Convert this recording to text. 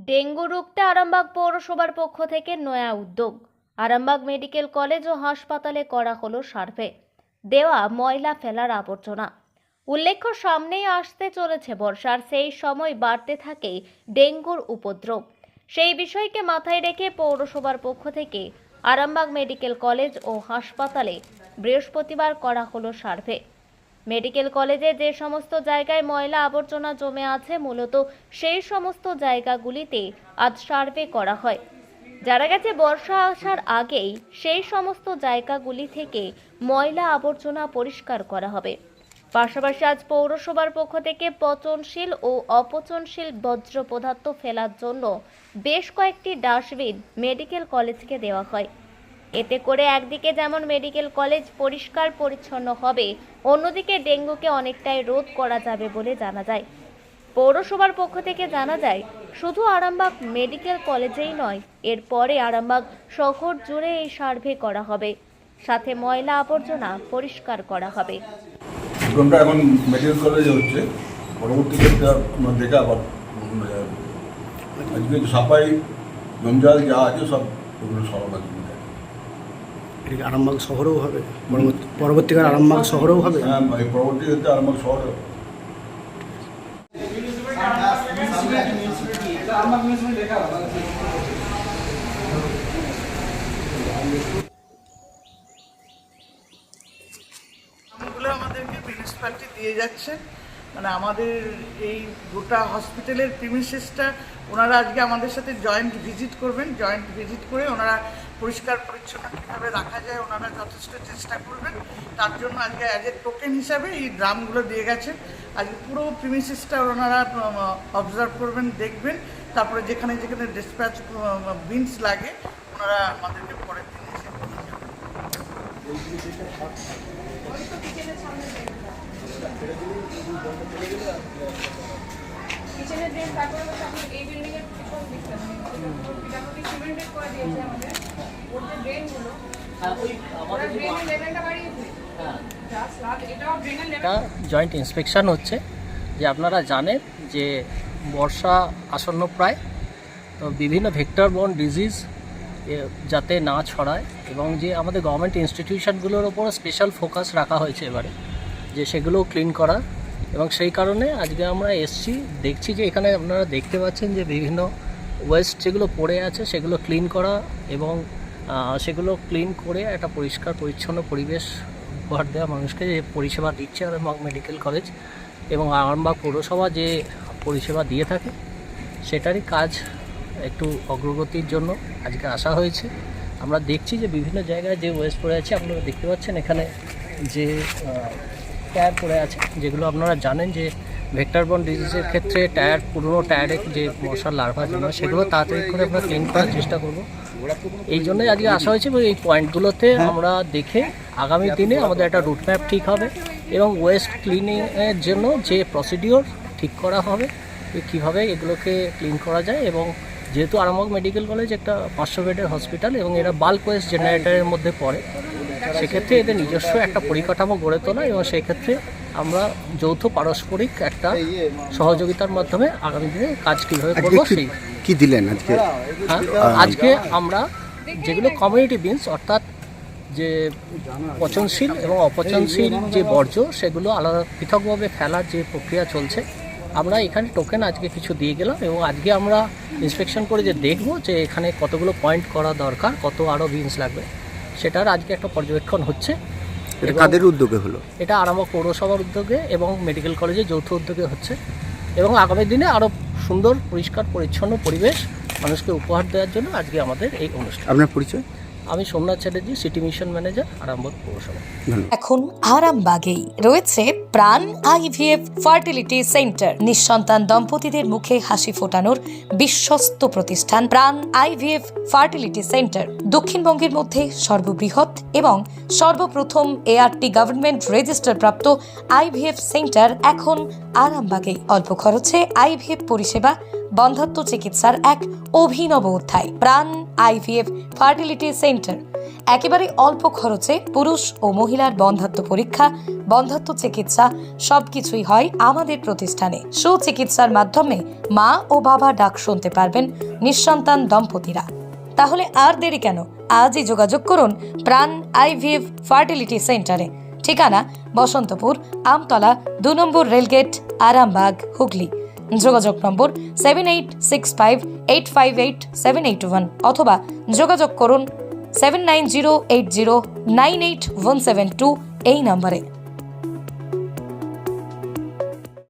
Dengue রুখতে আরামবাগ পৌরসভার পক্ষ থেকে নয়া উদ্যোগ। আরামবাগ মেডিকেল কলেজ ও হাসপাতালে করা হলো সার্ভে, দেওয়া ময়লা ফেলার আবর্জনা। উল্লেখ্য, সামনেই আসতে চলেছে বর্ষার, সেই সময় বাড়তে থাকে ডেঙ্গুর উপদ্রব। সেই বিষয়কে মাথায় রেখে পৌরসভার পক্ষ থেকে আরামবাগ মেডিকেল কলেজ ও হাসপাতালে বৃহস্পতিবার করা হলো সার্ভে। মেডিকেল কলেজে যে সমস্ত জায়গায় ময়লা আবর্জনা জমে আছে, মূলত সেই সমস্ত জায়গাগুলিতে আজ সার্ভে করা হয়। জানা গেছে, বর্ষা আসার আগেই সেই সমস্ত জায়গাগুলি থেকে ময়লা আবর্জনা পরিষ্কার করা হবে। পাশাপাশি আজ পৌরসভার পক্ষ থেকে পচনশীল ও অপচনশীল বর্জ্য পদার্থ ফেলার জন্য বেশ কয়েকটি ডাস্টবিন মেডিকেল কলেজকে দেওয়া হয়। এতে করে একদিকে যেমন মেডিকেল কলেজ পরিষ্কার পরিচ্ছন্ন হবে, অন্যদিকে ডেঙ্গুকে অনেকটাই রোধ করা যাবে বলে জানা যায়। পৌরসভার পক্ষ থেকে জানা যায়, শুধু আরামবাগ মেডিকেল কলেজেই নয়, এরপরে আরামবাগ শহর জুড়ে এই সার্ভে করা হবে, সাথে ময়লা আবর্জনা পরিষ্কার করা হবে। প্রোগ্রামটা এখন মেডিকেল কলেজে হচ্ছে, পরবর্তী ক্ষেত্রে দেখে আবার আজকে সাফাই জঞ্জাল যা আছে সব ওগুলো সরানো আছে। আরামবাগ শহরেও হবে, পরবর্তীকালে আরামবাগ শহরেও হবে। হ্যাঁ, এই পরবর্তী ক্ষেত্রে আরামবাগ শহরে আমাদেরকে মিউনিসিপ্যালিটি দিয়ে যাচ্ছে, মানে আমাদের এই গোটা হসপিটালের প্রিমিসেসটা ওনারা আজকে আমাদের সাথে জয়েন্ট ভিজিট করবেন। জয়েন্ট ভিজিট করে ওনারা পরিষ্কার পরিচ্ছন্ন কীভাবে রাখা যায় ওনারা যথেষ্ট চেষ্টা করবেন। তার জন্য আজকে অ্যাজ এ টোকেন হিসাবে এই ড্রামগুলো দিয়ে গেছেন। আজকে পুরো প্রিমিসেসটা ওনারা অবজার্ভ করবেন, দেখবেন, তারপরে যেখানে যেখানে ডিসপ্যাচ বিনস লাগে ওনারা আমাদেরকে পরের দিন এসে নিয়ে যাবেন। কিচেনের ড্রেন, তারপরে হচ্ছে আপনি এই বিল্ডিং এর পিছন দিকটা মোটামুটি সিমেন্টেড করে দিয়েছে আমাদের ওর যে ড্রেনগুলো, ওরা ড্রেনের লেভেলটা বাড়িয়েছে। যা স্ল্যাব, এটাও ড্রেনের লেভেল। জয়েন্ট ইন্সপেকশন হচ্ছে যে আপনারা জানেন যে বর্ষা আসন্ন প্রায়, তো বিভিন্ন ভেক্টর বর্ন ডিজিজ যাতে না ছড়ায় এবং যে আমাদের গভর্নমেন্ট ইনস্টিটিউশনগুলোর ওপর স্পেশাল ফোকাস রাখা হয়েছে এবারে, যে সেগুলো ক্লিন করা। এবং সেই কারণে আজকে আমরা এসছি, দেখছি যে এখানে আপনারা দেখতে পাচ্ছেন যে বিভিন্ন ওয়েস্ট যেগুলো পড়ে আছে সেগুলো ক্লিন করা এবং সেগুলো ক্লিন করে একটা পরিষ্কার পরিচ্ছন্ন পরিবেশ উপহার দেওয়া মানুষকে, যে পরিষেবা দিচ্ছে আরামবাগ মেডিকেল কলেজ এবং আরামবাগ পৌরসভা যে পরিষেবা দিয়ে থাকে সেটারই কাজ একটু অগ্রগতির জন্য আজকে আসা হয়েছে। আমরা দেখছি যে বিভিন্ন জায়গায় যে ওয়েস্ট পড়ে আছে, আপনারা দেখতে পাচ্ছেন এখানে যে টায়ার পড়ে আছে, যেগুলো আপনারা জানেন যে ভেক্টর বর্ন ডিজিজের ক্ষেত্রে টায়ার, পুরনো টায়ারে যে মশার লার্ভা জন্য সেগুলো তাড়াতাড়ি করে আমরা ক্লিন করার চেষ্টা করব। এই জন্যই আজকে আসা হয়েছে এবং এই পয়েন্টগুলোতে আমরা দেখে আগামী দিনে আমাদের একটা রুট ম্যাপ ঠিক হবে এবং ওয়েস্ট ক্লিনিংয়ের জন্য যে প্রসিডিওর ঠিক করা হবে, কীভাবে এগুলোকে ক্লিন করা যায়। এবং যেহেতু আরামবাগ মেডিকেল কলেজ একটা 500 বেডের হসপিটাল এবং এরা বাল্ক ওয়েস্ট জেনারেটরের মধ্যে পড়ে, সেক্ষেত্রে এদের নিজস্ব একটা পরিকাঠামো গড়ে তোলা এবং সেক্ষেত্রে আমরা যৌথ পারস্পরিক একটা সহযোগিতার মাধ্যমে আগামী দিনে কাজ কীভাবে করবো সেই কি দিলেন আজকে? হ্যাঁ, আজকে আমরা যেগুলো কমিউনিটি বিনস, অর্থাৎ যে পচনশীল এবং অপচনশীল যে বর্জ্য সেগুলো আলাদা পৃথকভাবে ফেলার যে প্রক্রিয়া চলছে, আমরা এখানে টোকেন আজকে কিছু দিয়ে গেলাম এবং আজকে আমরা ইন্সপেকশন করে যে দেখবো যে এখানে কতগুলো পয়েন্ট করা দরকার, কত আরও বিনস লাগবে, সেটার আজকে একটা পর্যবেক্ষণ হচ্ছে। এটা কাদের উদ্যোগে হলো? এটা আরামবাগ পৌরসভার উদ্যোগে এবং মেডিকেল কলেজের যৌথ উদ্যোগে হচ্ছে এবং আগামী দিনে আরও সুন্দর পরিষ্কার পরিচ্ছন্ন পরিবেশ মানুষকে উপহার দেওয়ার জন্য আজকে আমাদের এই অনুষ্ঠান। আপনার পরিচয়? আমি Somnath Chatterjee, city mission manager, Arambagh পৌরসভা। এখন আরামবাগেই রয়েছে প্রাণ আইভিএফ ফার্টিলিটি সেন্টার। নিঃসন্তান দম্পতিদের মুখে হাসি ফোটানোর বিশ্বস্ত প্রতিষ্ঠান প্রাণ আইভিএফ ফার্টিলিটি সেন্টার দক্ষিণবঙ্গের মধ্যে সর্ববৃহৎ এবং সর্বপ্রথম ART গভর্নমেন্ট রেজিস্টার প্রাপ্ত আইভিএফ সেন্টার এখন আরামবাগেই। অল্প খরচে আইভিএফ পরিষেবা বন্ধাত্ম চিকিৎসার এক অভিনব অধ্যায়। প্রাণ আইভিএফ ফার্টিলিটি সেন্টার একেবারে অল্প খরচে পুরুষ ও মহিলার বন্ধাত্ম পরীক্ষা, বন্ধাত্ম চিকিৎসা সবকিছুই হয় আমাদের প্রতিষ্ঠানে। সুচিকিৎসার মাধ্যমে মা ও বাবা ডাক শুনতে পারবেন নিঃসন্তান দম্পতিরা। তাহলে আর দেরি কেন? আজই যোগাযোগ করুন প্রাণ আইভিএফ ফার্টিলিটি সেন্টারে। ঠিকানা বসন্তপুর, আমতলা, 2 নম্বর রেলগেট, আরামবাগ, হুগলি। যোগাযোগ নম্বর 7865858781 অথবা যোগাযোগ করুন 7908098172 এই নম্বরে।